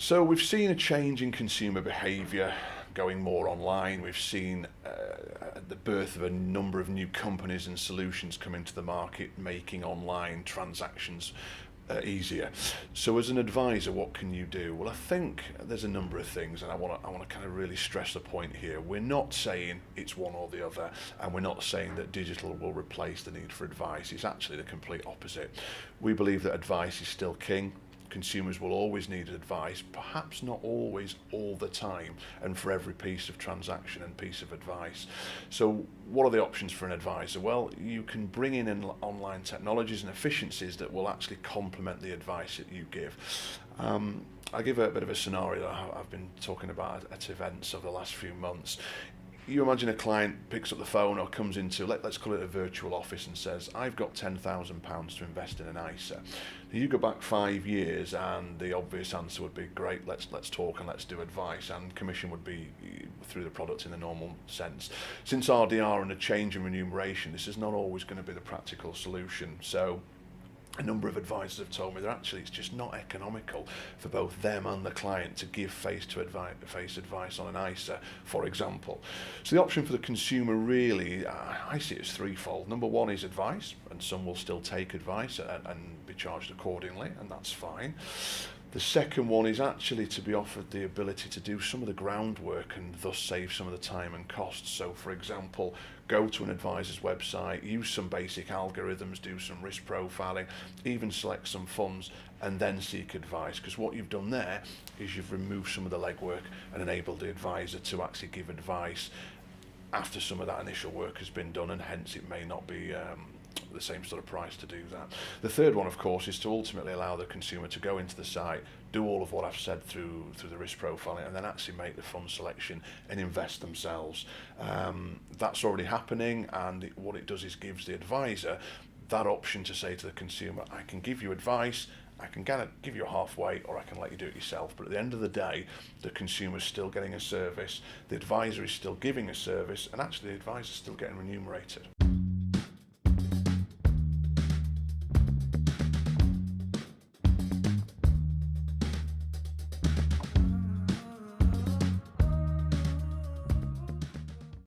So we've seen a change in consumer behaviour going more online. We've seen the birth of a number of new companies and solutions come into the market, making online transactions easier. So as an advisor, what can you do? Well, I think there's a number of things, and I want to kind of really stress the point here. We're not saying it's one or the other, and we're not saying that digital will replace the need for advice. It's actually the complete opposite. We believe that advice is still king. Consumers will always need advice, perhaps not always all the time and for every piece of transaction and piece of advice. So what are the options for an advisor? Well, you can bring in online technologies and efficiencies that will actually complement the advice that you give. I'll give a bit of a scenario that I've been talking about at events over the last few months. You imagine a client picks up the phone or comes into, let's call it a virtual office, and says, I've got £10,000 to invest in an ISA. You go back 5 years and the obvious answer would be, great, let's talk and let's do advice, and commission would be through the product in the normal sense. Since RDR and a change in remuneration, this is not always going to be the practical solution. So a number of advisors have told me that actually it's just not economical for both them and the client to give face advice on an ISA, for example. So the option for the consumer really, I see it as threefold. Number one is advice, and some will still take advice and be charged accordingly, and that's fine. The second one is actually to be offered the ability to do some of the groundwork and thus save some of the time and costs. So for example, go to an advisor's website, use some basic algorithms, do some risk profiling, even select some funds and then seek advice, because what you've done there is you've removed some of the legwork and enabled the advisor to actually give advice after some of that initial work has been done, and hence it may not be the same sort of price to do that. The third one, of course, is to ultimately allow the consumer to go into the site, do all of what I've said through the risk profiling, and then actually make the fund selection and invest themselves. That's already happening, and what it does is gives the advisor that option to say to the consumer, I can give you advice, I can give you a halfway, or I can let you do it yourself. But at the end of the day, the consumer is still getting a service, the advisor is still giving a service, and actually the advisor is still getting remunerated.